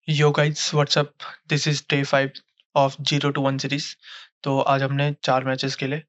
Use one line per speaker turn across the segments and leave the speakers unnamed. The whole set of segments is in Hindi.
Yo guys what's up. This is day 5 of 0 to 1 series. तो आज हमने 4 मैचेस खेले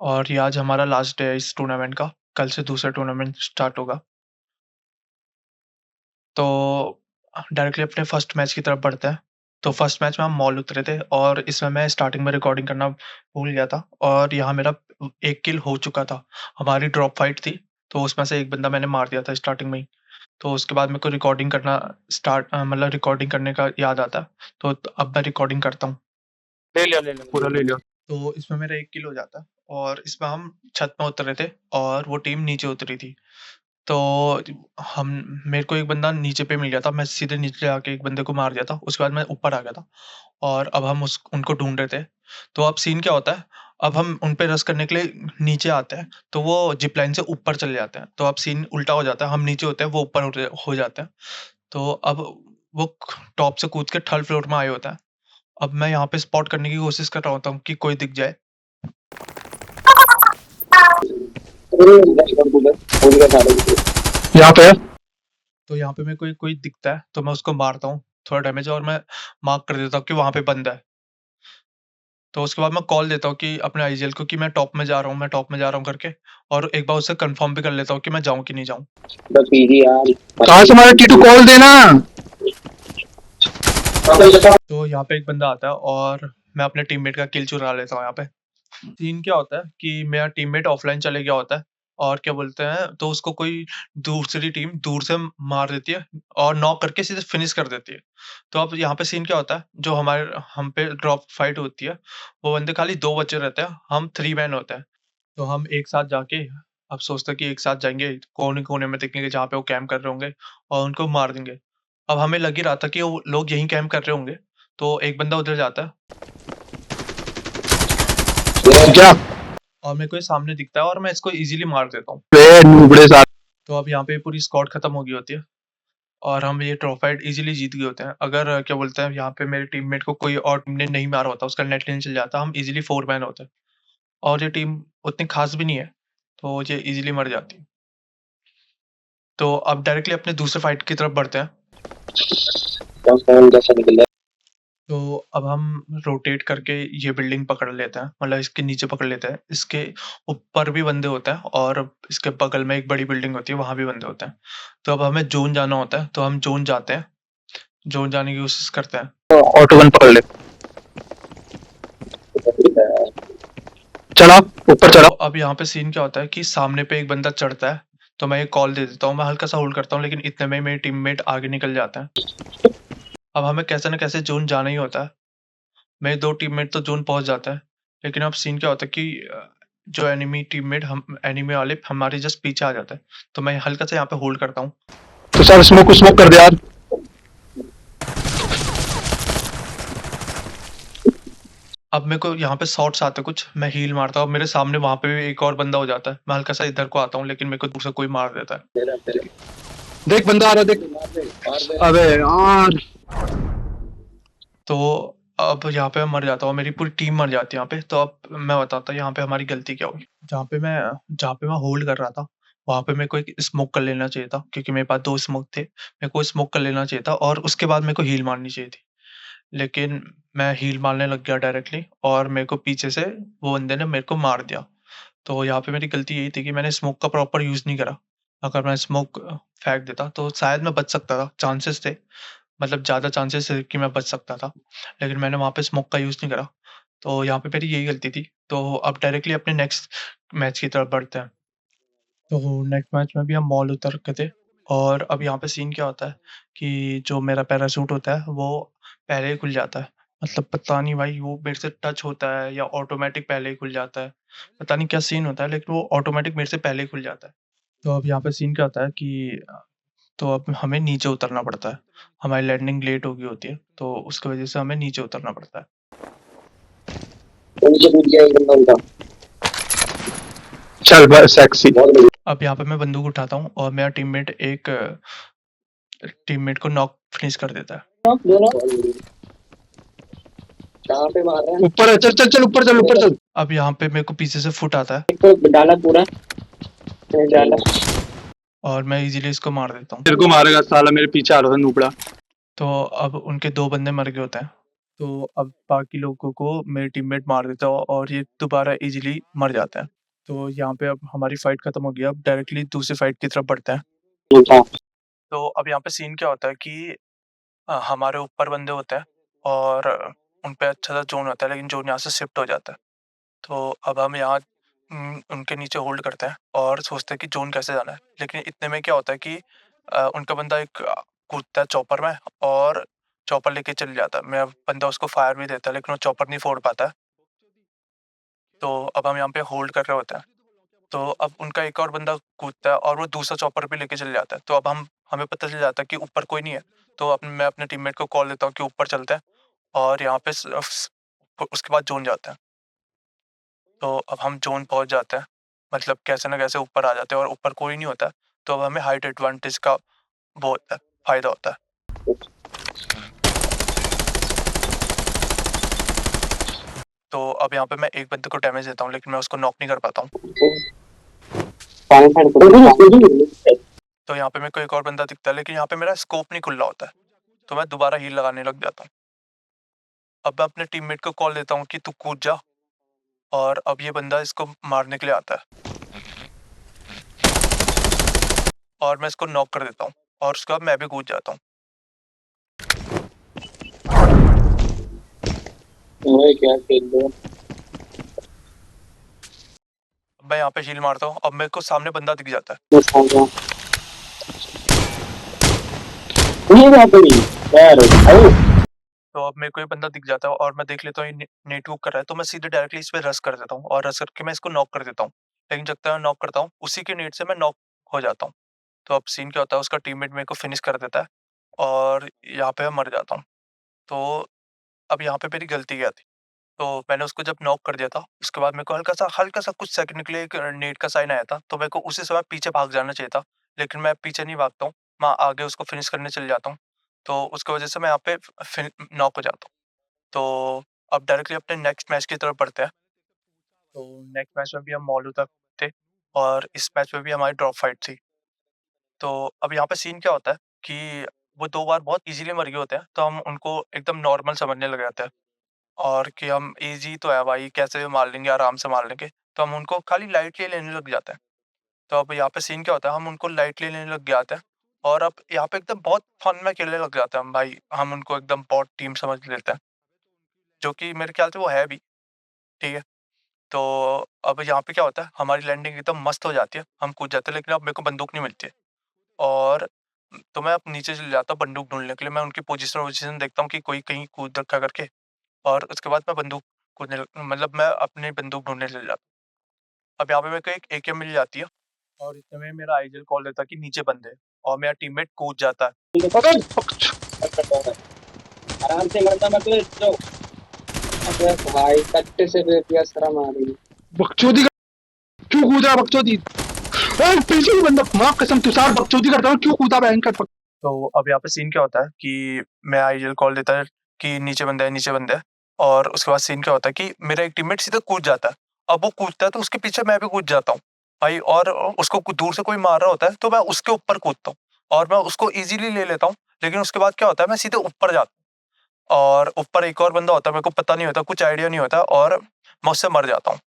और ये आज हमारा लास्ट डे है इस टूर्नामेंट का। कल से दूसरा टूर्नामेंट स्टार्ट होगा। तो डायरेक्टली अपने फर्स्ट मैच की तरफ बढ़ते हैं। तो फर्स्ट मैच में हम मॉल उतरे थे और इसमें मैं स्टार्टिंग में रिकॉर्डिंग करना भूल गया था और यहाँ मेरा एक किल हो चुका था। हमारी ड्रॉप फाइट थी, तो उसमें से एक बंदा मैंने मार दिया था स्टार्टिंग में ही। तो उसके बाद मेरे को रिकॉर्डिंग करना मतलब रिकॉर्डिंग करने का याद आता है। तो अब मैं रिकॉर्डिंग करता हूँ।
ले लिया पूरा ले लिया।
तो इसमें मेरा 1 किल हो जाता है और इसमें हम छत में उतर रहे थे और वो टीम नीचे उतरी थी। तो हम मेरे को एक बंदा नीचे पे मिल गया था, मैं सीधे नीचे आके एक बंदे को मार दिया था। उसके बाद मैं ऊपर आ गया था और अब हम उनको ढूँढ रहे थे। तो अब सीन क्या होता है, अब हम उन पे रश करने के लिए नीचे आते हैं, तो वो ज़िप लाइन से ऊपर चले जाते हैं। तो अब सीन उल्टा हो जाता है, हम नीचे होते हैं, वो ऊपर हो जाते हैं। तो अब वो टॉप से कूद के थर्ड फ्लोर में आए होते हैं। अब मैं यहाँ पे स्पॉट करने की कोशिश कर रहा होता हूँ कि कोई दिख जाए।
यहाँ पे
तो यहाँ पे मेरे को कोई दिखता है तो मैं उसको मारता हूँ, थोड़ा डैमेज और मैं मार्क कर देता हूँ कि वहाँ पे बंदा है। तो उसके बाद मैं कॉल देता हूँ कि अपने आईजीएल को कि मैं टॉप में जा रहा हूँ करके, और एक बार उससे कंफर्म भी कर लेता हूँ कि मैं जाऊँ कि नहीं जाऊँ।
कहाँ से हमारा टीटू कॉल देना।
तो यहाँ पे एक बंदा आता है और मैं अपने टीममेट का किल चुरा लेता हूँ यहाँ पे। सीन क्या होता है कि मेरा टीममेट ऑफलाइन चले गया होता है और क्या बोलते हैं, तो उसको कोई दूसरी टीम दूर से मार देती है और नॉक करके सीधे फिनिश कर देती है। तो अब यहाँ पे सीन क्या होता है, जो हम पे ड्रॉप फाइट होती है, वो बंदे खाली 2 बचे रहते हैं, हम 3 मैन होते हैं। तो हम एक साथ जाके अब सोचते हैं कि एक साथ जाएँगे, कोने-कोने में देखेंगे जहाँ पे वो कैंप कर रहे होंगे और उनको मार देंगे। अब हमें लग ही रहा था कि वो लोग यहीं कैंप कर रहे होंगे, तो एक बंदा उधर जाता है
क्या
और मेरे को ये सामने दिखता है और मैं इसको ईज़िली मार देता हूँ।
नूबड़े साथ।
तो अब यहाँ पे पूरी स्क्वाड खत्म हो गई होती है और हम ये ट्रॉफी फाइट इजीली जीत गए होते हैं। अगर क्या बोलते हैं, यहाँ पे मेरे टीममेट को कोई और टीम ने नहीं मारा होता, उसका नेट लेने चल जाता, हम इजीली 4 मैन होते। और ये टीम उतनी खास भी नहीं है, तो ये इजीली मर जाती। तो अब डायरेक्टली अपने दूसरे फाइट की तरफ बढ़ते हैं। तो अब हम रोटेट करके ये बिल्डिंग पकड़ लेते हैं, मतलब इसके नीचे पकड़ लेते हैं। इसके ऊपर भी बंदे होते हैं और इसके बगल में एक बड़ी बिल्डिंग होती है, वहाँ भी बंदे होते हैं। तो अब हमें ज़ोन जाना होता है, तो हम ज़ोन जाते हैं, ज़ोन जाने की कोशिश करते हैं।
ऑटो गन पकड़ ले। चला ऊपर चला।
तो अब यहाँ पे सीन क्या होता है कि सामने पे एक बंदा चढ़ता है, तो मैं एक कॉल दे देता हूँ, मैं हल्का सा होल्ड करता हूँ, लेकिन इतने में ही मेरे टीममेट आगे निकल जाते हैं। अब हमें कैसे न कैसे ज़ोन जाना ही होता है। मेरे 2 टीममेट तो ज़ोन पहुँच जाते हैं, लेकिन अब सीन क्या होता है कि जो एनिमी वाले हमारे जस्ट पीछे आ जाते हैं, तो मैं हल्का सा यहाँ पे होल्ड करता हूँ।
तो सर स्मोक कर दे यार।
अब मेरे को यहाँ पे शॉट्स आते हैं कुछ, मैं हील मारता हूँ, मेरे सामने वहाँ पे भी एक और बंदा हो जाता है, मैं हल्का सा इधर को आता हूँ, लेकिन मेरे को दूर से कोई मार देता है।
देख बंदा आ रहा देख। अबे यार।
तो अब यहाँ पे मैं मर जाता हूँ, मेरी पूरी टीम मर जाती है यहाँ पे। तो अब मैं बताता हूँ यहाँ पे हमारी गलती क्या हुई। जहाँ पे मैं होल्ड कर रहा था, वहाँ पे मेरे को एक स्मोक कर लेना चाहिए था, क्योंकि मेरे पास 2 स्मोक थे। मेरे को स्मोक कर लेना चाहिए था और उसके बाद मेरे को हील मारनी चाहिए थी। लेकिन मैं हील मारने लग गया डायरेक्टली और मेरे को पीछे से वो बंदे ने मेरे को मार दिया। तो यहाँ पे मेरी गलती यही थी कि मैंने स्मोक का प्रॉपर यूज़ नहीं करा। अगर मैं स्मोक फेंक देता तो शायद मैं बच सकता था, चांसेस थे। मतलब ज़्यादा चांसेस थे कि मैं बच सकता था, लेकिन मैंने वहाँ पे स्मोक का यूज़ नहीं करा। तो यहाँ पे मेरी यही गलती थी। तो अब डायरेक्टली अपने नेक्स्ट मैच की तरफ बढ़ते हैं। तो नेक्स्ट मैच में भी हम मॉल उतर के थे और अब यहाँ पे सीन क्या होता है कि जो मेरा पैराशूट होता है वो पहले ही खुल जाता है। मतलब पता नहीं भाई, वो मेरे से टच होता है या ऑटोमैटिक पहले ही खुल जाता है। पता नहीं क्या सीन होता है, लेकिन वो ऑटोमैटिक मेरे से पहले ही खुल जाता है। तो अब यहाँ पे सीन क्या होता है कि तो अब हमें नीचे उतरना पड़ता है। हमारी लैंडिंग लेट हो गई होती है, तो उसकी वज़ह से हमें नीचे उतरना पड़ता है।
चल बस सेक्सी।
अब यहाँ पे मैं बंदूक उठाता हूँ और मेरा टीममेट को नॉक फिनिश कर देता है।
ऊपर है, चल चल चल ऊपर चल।
अब यहाँ पे मेरे को पीछे से फुट आता है
डाला पूरा डाला।
और मैं इजीली इसको मार देता हूँ।
तेरे को मारेगा साला, मेरे पीछे आ रहा था नूबड़ा।
तो अब उनके 2 बंदे मर गए होते हैं। तो अब बाकी लोगों को मेरे टीममेट मार देता है और ये दोबारा ईज़िली मर जाते हैं। तो यहाँ पे अब हमारी फाइट खत्म हो गई है, अब डायरेक्टली दूसरी फाइट की तरफ बढ़ते हैं।
अच्छा।
तो अब यहाँ पे सीन क्या होता है कि हमारे ऊपर बंदे होते हैं और उन पे अच्छा-सा ज़ोन होता है, लेकिन ज़ोन यहाँ से शिफ्ट हो जाता है। तो अब हम यहाँ उनके नीचे होल्ड करते हैं और सोचते हैं कि ज़ोन कैसे जाना है। लेकिन इतने में क्या होता है कि उनका बंदा एक कूदता है चॉपर में और चॉपर लेके चले जाता है। मेरा बंदा उसको फायर भी देता है, लेकिन वो चॉपर नहीं फोड़ पाता है। तो अब हम यहाँ पे होल्ड कर रहे होते हैं। तो अब उनका एक और बंदा कूदता है और वो दूसरा चॉपर भी लेके चले जाता है। तो अब हमें पता चल जाता है कि ऊपर कोई नहीं है। तो मैं अपने टीममेट को कॉल देता हूँ कि ऊपर चलते हैं और यहाँ पे उसके बाद ज़ोन जाते हैं। तो अब हम ज़ोन पहुँच जाते हैं, मतलब कैसे न कैसे ऊपर आ जाते हैं और ऊपर कोई नहीं होता है। तो अब हमें हाइट एडवांटेज का वो होता है, फ़ायदा होता है। तो अब यहाँ पे मैं एक बंदे को डैमेज देता हूँ, लेकिन मैं उसको नॉक नहीं कर पाता हूँ। तो यहाँ पे मेरे को एक और बंदा दिखता है, लेकिन यहाँ पे मेरा स्कोप नहीं खुल रहा होता है। तो मैं दोबारा हील लगाने लग जाता हूँ। अब मैं अपने टीममेट को कॉल देता हूँ कि तू कूद जा, और अब ये बंदा इसको मारने के लिए आता है और मैं इसको नॉक कर देता हूँ और उसके बाद मैं भी कूद जाता हूँ।
क्या खेल रहे हो?
मैं यहाँ पे हील मारता हूँ, अब मेरे को सामने बंदा दिख जाता है। तो अब मेरे को ये बंदा दिख जाता है और मैं देख लेता हूँ ये नेट वूक कर रहा है, तो मैं सीधे डायरेक्टली इस पे रश कर देता हूँ और रश करके मैं इसको नॉक कर देता हूँ। लेकिन जब तक मैं नॉक करता हूँ, उसी के नेट से मैं नॉक हो जाता हूँ। तो अब सीन क्या होता है, उसका टीममेट मेरे को फिनिश कर देता है और यहाँ पे मैं मर जाता हूँ। तो अब यहाँ पे मेरी गलती क्या थी? तो मैंने उसको जब नॉक कर दिया था, उसके बाद मेरे को हल्का-सा कुछ सेकंड के लिए एक नेट का साइन आया था, तो मेरे को उसी समय पीछे भाग जाना चाहिए था। लेकिन मैं पीछे नहीं भागता हूँ, मैं आगे उसको फिनिश करने चले जाता हूँ। तो उसकी वजह से मैं यहाँ पे फिन नॉक हो जाता हूँ। तो अब डायरेक्टली अपने नेक्स्ट मैच की तरफ बढ़ते हैं। तो नेक्स्ट मैच में भी हम मौलू तक थे और इस मैच में भी हमारी ड्रॉप फाइट थी। तो अब यहाँ पे सीन क्या होता है कि वो 2 बार बहुत ईज़िली मर गए होते हैं, तो हम उनको एकदम नॉर्मल समझने लग जाते हैं और कि हम ईज़ी तो है भाई, कैसे भी मार लेंगे, आराम से मार लेंगे। तो हम उनको खाली लाइटली लेने लग जाते हैं। तो अब यहाँ पे सीन क्या होता है, हम उनको लाइटली लेने लग जाते हैं और अब यहाँ पे एकदम बहुत फन में खेलने लग जाते हैं हम भाई। हम उनको एकदम बहुत टीम समझ लेते हैं, जो कि मेरे ख्याल से वो है भी, ठीक है? तो अब यहाँ पे क्या होता है, हमारी लैंडिंग एकदम मस्त हो जाती है, हम कूद जाते हैं, लेकिन अब मेरे को बंदूक नहीं मिलती है और तो मैं अब नीचे चले जाता हूँ बंदूक ढूँढने के लिए। मैं उनकी पोज़ीशन-वोज़ीशन देखता हूँ कि कोई कहीं कूद रखा करके, और उसके बाद मैं बंदूक मतलब मैं अपनी बंदूक ढूँढने चले जाता हूँ। अब यहाँ पे मेरे को एक एके मिल जाती है और इतने में मेरा आईजीएल कॉल देता है कि नीचे बंदे हैं और मेरा टीममेट कूद जाता है।
आराम से मरना मत जो। अबे भाई कट्टे से बेटिया शर्म आ रही। बकचोदी क्यों कूदा बकचोदी? पीछे ही बंदा, माँ कसम तुषार बकचोदी करता हूँ, क्यों कूदा भयंकर?
तो अब यहाँ पे सीन क्या होता है कि मैं आईजीएल कॉल देता है कि नीचे बंदा है, नीचे बंदा है, और उसके बाद सीन क्या होता है कि मेरा एक टीममेट सीधा कूद जाता है। अब वो कूदता है तो उसके पीछे मैं भी कूद जाता हूँ भाई, और उसको दूर से कोई मार रहा होता है तो मैं उसके ऊपर कूदता हूँ और मैं उसको इजीली ले लेता हूँ। लेकिन उसके बाद क्या होता है, मैं सीधे ऊपर जाता हूँ और ऊपर एक और बंदा होता है, मेरे को पता नहीं होता, कुछ आइडिया नहीं होता और मैं उससे मर जाता हूँ।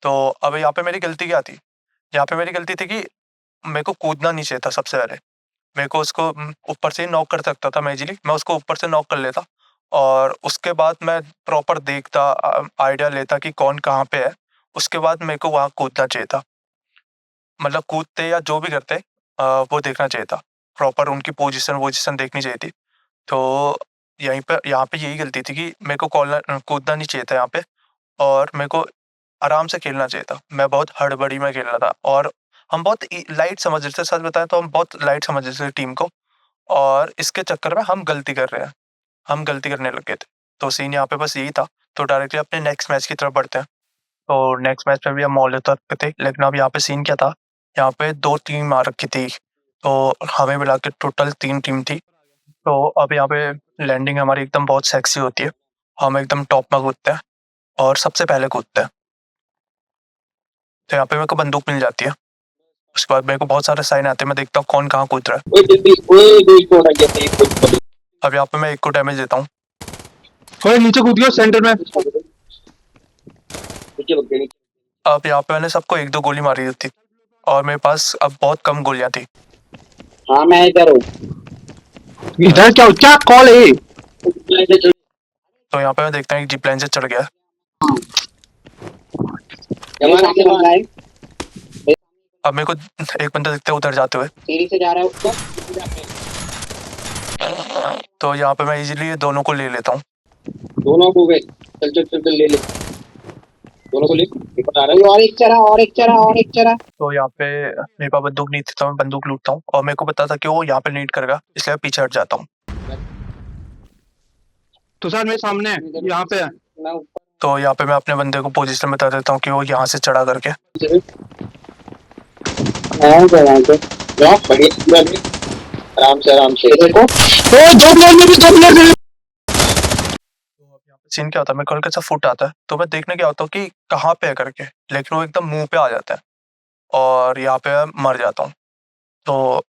तो अब यहाँ पे मेरी गलती क्या थी? यहाँ पे मेरी गलती थी कि मेरे को कूदना नहीं चाहिए था सबसे पहले। मेरे को उसको ऊपर से ही नॉक कर सकता था मैं इज़िली, मैं उसको ऊपर से नॉक कर लेता और उसके बाद मैं प्रॉपर देखता, आइडिया लेता कि कौन कहाँ पे है। उसके बाद मेरे को वहाँ कूदना चाहिए था। मतलब कूदते या जो भी करते वो देखना चाहिए था। प्रॉपर उनकी पोज़ीशन-वोज़ीशन देखनी चाहिए थी। तो यहीं पे यहाँ पे यही गलती थी कि मेरे को कूदना नहीं चाहिए था यहाँ पे, और मेरे को आराम से खेलना चाहिए था। मैं बहुत हड़बड़ी में खेल रहा था और हम बहुत लाइट समझ रहे थे, सच बताएँ तो हम बहुत लाइट समझ रहे थे टीम को, और इसके चक्कर में हम गलती कर रहे हैं। हम गलती करने लग गए थे। तो सीन यहाँ पे बस यही था। तो डायरेक्टली अपने नेक्स्ट मैच की तरफ बढ़ते हैं। तो नेक्स्ट मैच में भी हम मौलिकता पे थे, लेकिन अब यहाँ पे सीन क्या था, यहाँ पे 2 टीम आ रखी थी। तो हमें मिला के टोटल 3 टीम थी। तो अब यहाँ पे लैंडिंग हमारी एकदम बहुत सेक्सी होती है। हम एकदम टॉप में कूदते हैं और सबसे पहले कूदते हैं। तो यहाँ पे मेरे को बंदूक मिल जाती है। उसके बाद मेरे को बहुत सारे साइन आते हैं, मैं देखता हूँ कौन कहाँ कूद रहा है। अब यहाँ पे मैं एक को डैमेज देता हूँ।
ओए नीचे कूद गया सेंटर में।
अब यहाँ पे मैंने सबको 1-2 गोली मारी थी और मेरे पास अब बहुत कम गोलियां थी।
हाँ मैं इधर हूँ। इधर क्या कॉल है?
तो यहाँ पे मैं देखता हूँ एक जीप लाइन से चढ़ गया। अब मेरे को एक बंदा दिखता है उधर जाते हुए।
सीढ़ी से जा रहा है ऊपर।
तो यहाँ पे मैं इजीली दोनों को ले लेता हूँ।
दोनों को वे चल ले ले। दोनों को ले। एक आ रहा है और एक चरा।
तो यहाँ पे मेरे पास बंदूक नहीं थी तो मैं बंदूक लूटता हूँ और मेरे को पता था कि वो यहाँ पे नीड करेगा, इसलिए मैं पीछे हट जाता हूँ।
तुषार मेरे सामने है, यहाँ पे है।
तो यहाँ पे मैं अपने बंदे को पोजीशन बता देता हूँ कि वो यहाँ से चढ़ा करके। आराम से देखो।
दो प्लेयर
तो अब यहाँ पे सीन क्या होता है, मेरे को हल्का सा फुट आता है तो मैं देखने क्या होता हूँ कि कहाँ पे है करके, लेकिन वो एकदम मुंह पे आ जाता है और यहाँ पे मैं मर जाता हूँ। तो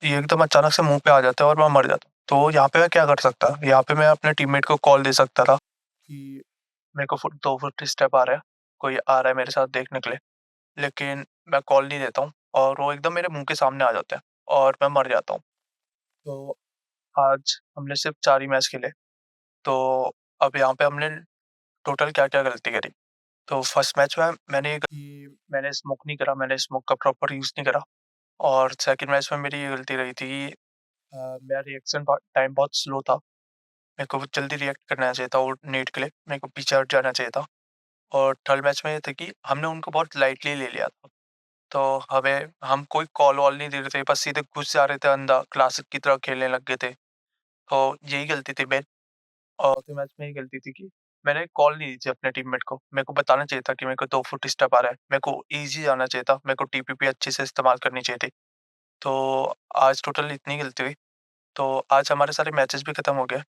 ये एकदम अचानक से मुंह पे आ जाता है और मैं मर जाता हूँ। तो यहाँ पे मैं क्या कर सकता, यहाँ पे मैं अपने टीममेट को कॉल दे सकता था कि मेरे को 2 फुट स्टेप आ रहा है, कोई आ रहा है मेरे साथ देखने के लिए, लेकिन मैं कॉल नहीं देता हूँ और वो एकदम मेरे मुंह के सामने आ जाता है और मैं मर जाता हूँ। तो आज हमने सिर्फ 4 ही मैच खेले। तो अब यहाँ पे हमने टोटल क्या-क्या गलती करी। तो फर्स्ट मैच में मैंने ये कि मैंने स्मोक नहीं करा, मैंने स्मोक का प्रॉपर यूज़ नहीं करा और सेकंड मैच में मेरी ये गलती रही थी कि मेरा रिएक्शन टाइम बहुत स्लो था। मेरे को जल्दी रिएक्ट करना चाहिए था वो नेट के लिए, मेरे को पीछे हट जाना चाहिए था। और थर्ड मैच में ये था कि हमने उनको बहुत लाइटली ले लिया था। तो हमें हम कोई कॉल-वॉल नहीं दे रहे थे, बस सीधे घुस जा रहे थे अंदर, क्लासिक की तरह खेलने लग गए थे। तो यही गलती थी मेरी। और चौथे मैच में ये गलती थी कि मैंने कॉल नहीं दी थी अपने टीममेट को। मेरे को बताना चाहिए था कि मेरे को 2 फुट स्टेप आ रहा है। मेरे को ईज़ी जाना चाहिए था। मेरे को टीपीपी अच्छे से इस्तेमाल करनी चाहिए थी। तो आज टोटल इतनी गलती हुई। तो आज हमारे सारे मैचेस भी खत्म हो गए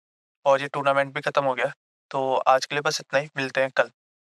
और ये टूर्नामेंट भी खत्म हो गया। तो आज के लिए बस इतना ही, मिलते हैं कल।